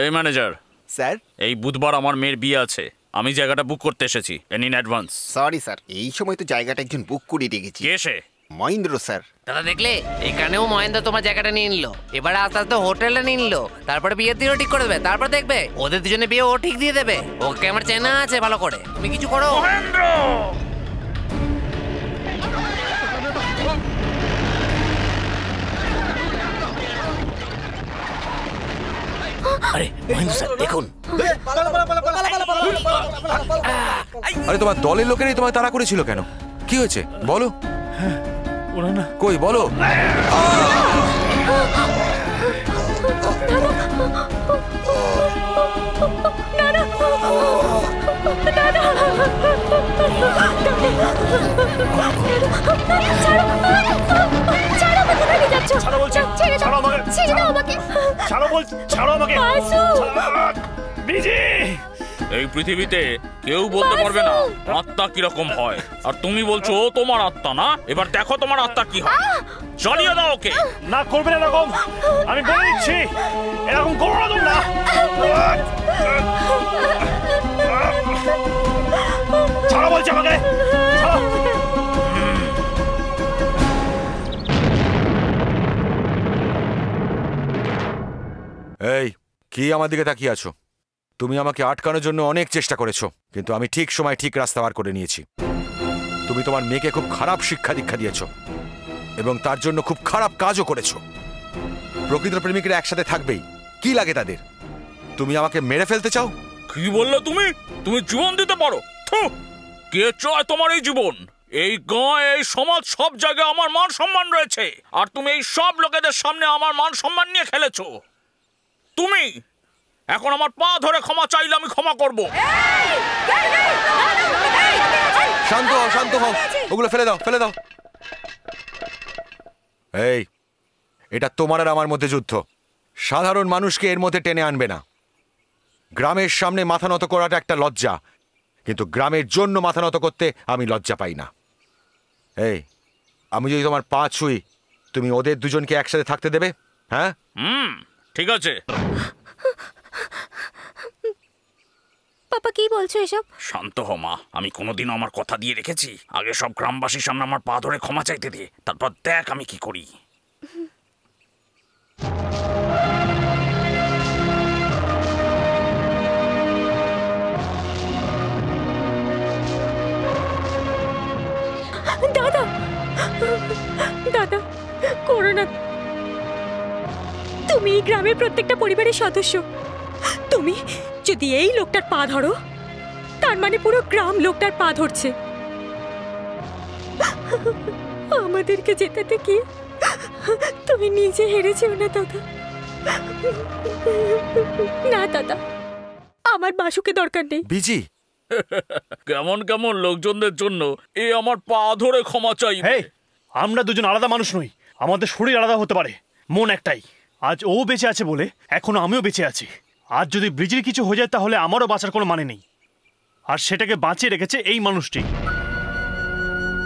এই manager sir, এই বুধবার আমার মেয়ের বিয়ে আছে, আমি জায়গাটা বুক করতে এসেছি ইন অ্যাডভান্স। সরি স্যার, এই সময় তো জায়গাটা একজন বুক করে রেখেছি। কে সে? মহেন্দ্র স্যার। দাদা দেখলে এখানেও মহেন্দ্র তোমার জায়গাটা নিয়ে নিল, এবার আস্তে আস্তে হোটেলে নিয়ে নিল, তারপরে বিয়ের দিনও ঠিক করে দেবে, তারপর দেখবে ওদের দুজনে বিয়ে ও ঠিক দিয়ে দেবে। ওকে আমার চেনা আছে ভালো করে, তুমি কিছু করো। মহেন্দ্র! আরে মহেন্দ্র স্যার দেখুন। আরে তোমার দলের লোকেরাই তোমায় তাড়া করেছিল কেন? কি হয়েছে বলো? ওরা না কই বলো। এই পৃথিবীতে কেউ বলতে পারবে না আত্মা কিরকম হয়, আর তুমি বলছো তোমার আত্মা না। এবার দেখো তোমার আত্মা কি হয়, চালিয়ে দাও ওকে। না করবেন এরকম, আমি বলে দিচ্ছি এরকম করো না তোমরা। ছাড়ো বলছি আমাকে, ছাড়ো। এই কি আমার দিকে তাকিয়ে আছো? তুমি আমাকে আটকানোর জন্য অনেক চেষ্টা করেছো, কিন্তু আমি ঠিক সময় ঠিক রাস্তা বার করে নিয়েছি। তুমি তোমার মেয়েকে খুব খারাপ শিক্ষা দীক্ষা দিয়েছো এবং তার জন্য খুব খারাপ কাজও করেছো। প্রকৃত প্রেমিকরা একসাথে থাকবেই, কি লাগে তাদের? তুমি আমাকে মেরে ফেলতে চাও? কি বললে তুমি? তুমি জীবন দিতে পারো? কে চায় তোমার এই জীবন? এই গাঁ, এই সমাজ, সব জায়গায় আমার মান সম্মান রয়েছে, আর তুমি এই সব লোকেদের সামনে আমার মান সম্মান নিয়ে খেলেছো। তুমি এখন আমার পা ধরে ক্ষমা চাইলে আমি ক্ষমা করব। শান্ত হও, শান্ত হও, ওগুলো ফেলে দাও, ফেলে দাও। এই, এটা তোমার আর আমার মধ্যে যুদ্ধ, সাধারণ মানুষকে এর মধ্যে টেনে আনবে না। গ্রামের সামনে মাথা নত করাটা একটা লজ্জা, কিন্তু গ্রামের জন্য মাথা নত করতে আমি লজ্জা পাই না। এই, আমি যদি তোমার পা ছুঁই, তুমি ওদের দুজনকে একসাথে থাকতে দেবে? হ্যাঁ, ঠিক আছে। পাপা কি বলছো এসব? শান্ত হ মা, আমি কোনোদিন আমার কথা দিয়ে রেখেছি। আগে সব গ্রামবাসীর সামনে আমার পা ধরে ক্ষমা চাইতে দিয়ে, তারপর দেখ আমি কি করি। দাদা, দাদা করো না। তুমি এই গ্রামের প্রত্যেকটা পরিবারের সদস্য। তুমি যদি এই লোকটার পা ধরো, তার মানে পুরো গ্রাম লোকটার পা ধরছে। আমাদেরকে জেতাতে কি তুমি নিজে হেরেছেও না দাদা? না দাদা, আমার বাসুকে দরকার নেই। বিজি, কেমন কেমন লোকজনদের জন্য এ আমার পা ধরে ক্ষমা চাই। আমরা দুজন আলাদা মানুষ নই, আমাদের শরীর আলাদা হতে পারে, মন একটাই। আজ ও বেঁচে আছে বলে এখনো আমিও বেঁচে আছি। আজ যদি ব্রিজের কিছু হয়ে যায় তাহলে আমারও বাঁচার কোনো মানে নেই, আর সেটাকে বাঁচিয়ে রেখেছে এই মানুষটি।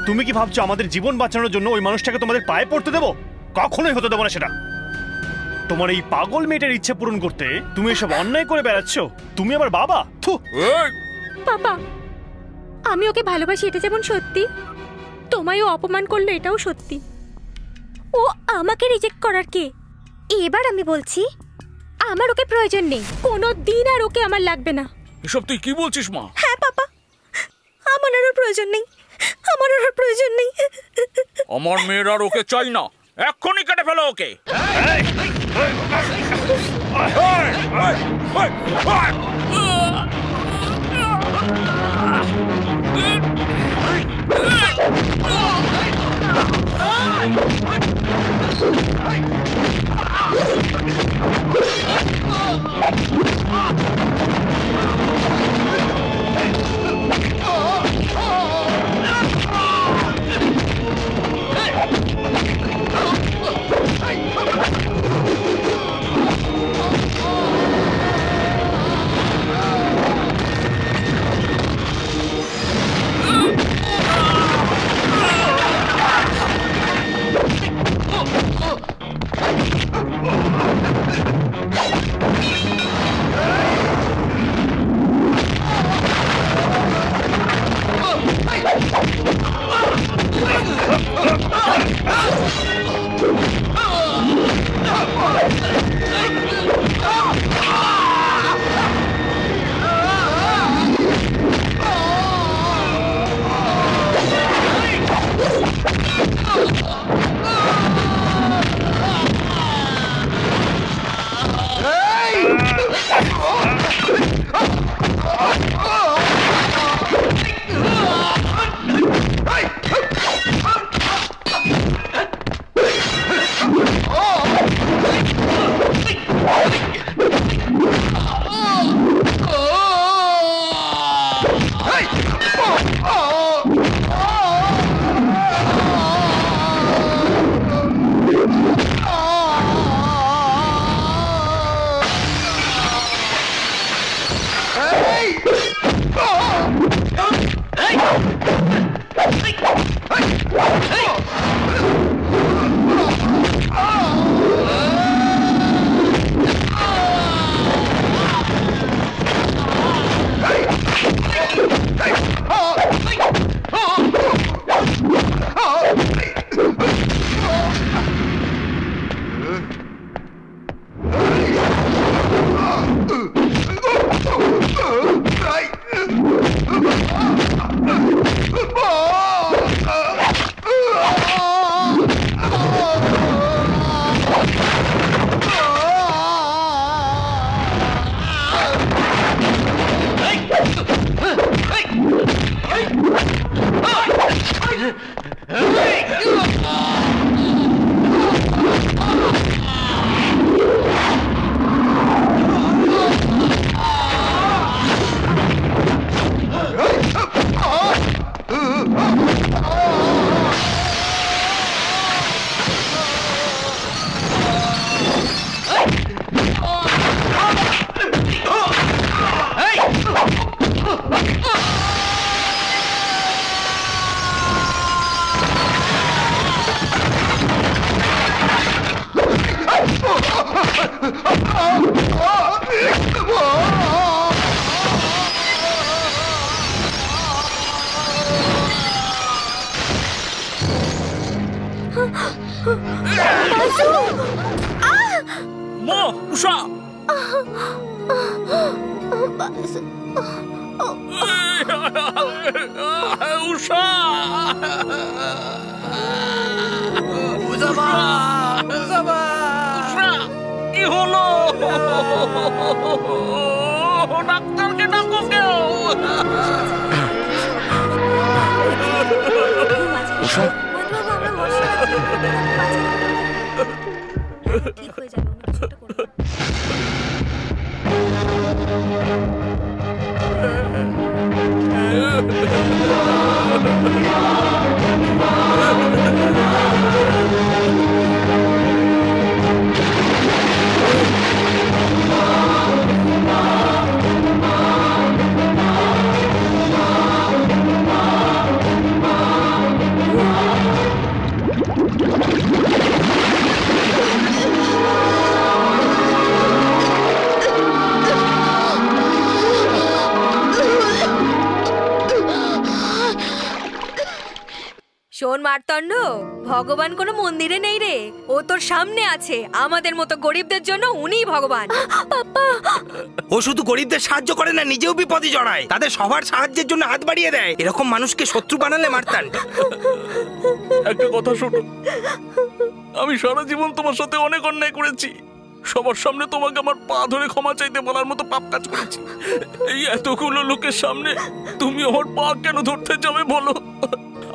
তুমি কি ভাবছো আমাদের জীবন বাঁচানোর জন্য ওই মানুষটাকে তোমাদের পায়ে পড়তে দেবো? কখনোই হতে দেবো না সেটা। তোমার এই পাগল মেয়েটার ইচ্ছে পূরণ করতে তুমি এসব অন্যায় করে বেড়াচ্ছ। তুমি আমার বাবা। বাবা, আমি ওকে ভালোবাসি, এটা যেমন সত্যি, তোমায়ও অপমান করলো এটাও সত্যি। ও আমাকে রিজেক্ট করার কে? এবার আমি বলছি, আমার ওকে প্রয়োজন নেই, কোনো দিন আর ওকে আমার লাগবে না। এসব তুই কি বলছিস মা? হ্যাঁ পাপা, আমার আর প্রয়োজন নেই, আমার আর প্রয়োজন নেই। আমার মেয়ের আর ওকে চাই না, এক্ষুনি কেটে ফেলো ওকে। মা, উষা! উষা! উষা! কি হলো? ডাক্তারকে ডাকো কেউ! উষা, ঠিক হয়ে যাবে, অন্য কিছু একটা করবো। শোন মার্তণ্ড, ভগবান কোনো মন্দিরে নেই রে, ও তোর সামনে আছে। আমাদের মতো গরিবদের জন্য উনিই ভগবান। ও শুধু গরিবদের সাহায্য করে না, নিজেও বিপদে জড়ায়, তাদের সবার সাহায্যের জন্য হাত বাড়িয়ে দেয়। এরকম মানুষকে শত্রু বানালে মারতান। একটা কথা শোনো, আমি সারা জীবন তোমার সাথে অনেক অন্যায় করেছি। সবার সামনে তোমাকে আমার পা ধরে ক্ষমা চাইতে বলার মতো পাপ কাজ করেছি। এই এতগুলো লোকের সামনে তুমি আমার পা কেন ধরতে যাবে বলো?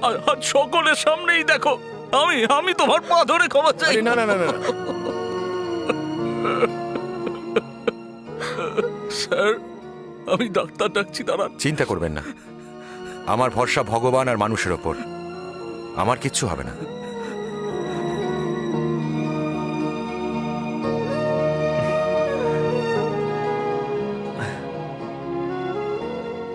আর আজ সকলের সামনেই দেখো আমি তোমার পা ধরে ক্ষমা চাই। না না না না, স্যার, আমি ডাক্তার ডাকছি, দাঁড়ান। চিন্তা করবেন না, আমার ভরসা ভগবান আর মানুষের ওপর। আমার কিচ্ছু হবে না।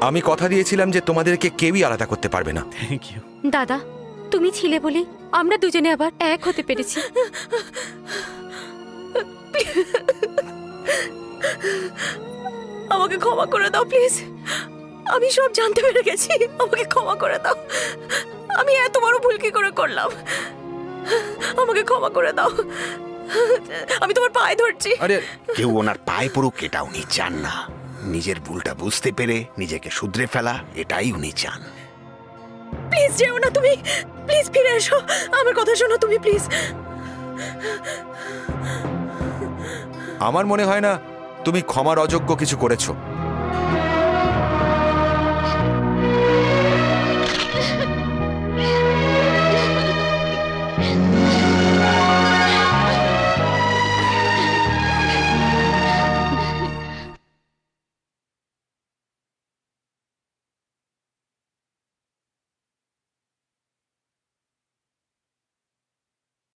আমি কথা দিয়েছিলাম যে তোমাদেরকে কেউই আলাদা করতে পারবে না। থ্যাংক ইউ দাদা, তুমি ছিলে বলি আমরা দুজনে আবার এক হতে পেরেছি। আমাকে ক্ষমা করে দাও প্লিজ, আমি সব জানতে পেরে গেছি। আমাকে ক্ষমা করে দাও, আমি এত বড় ভুল কি করে করলাম? আমাকে ক্ষমা করে দাও, আমি তোমার পায়ে ধরছি। আরে কেউ ওনার পায়ে পড়ুক এটা উনি চান না। নিজের ভুলটা বুঝতে পেরে নিজেকে শুধরে ফেলা, এটাই উনি চান। প্লিজ যেও না তুমি, প্লিজ ফিরে এসো, আমার কথা শোনো তুমি প্লিজ। আমার মনে হয় না তুমি ক্ষমার অযোগ্য কিছু করেছো।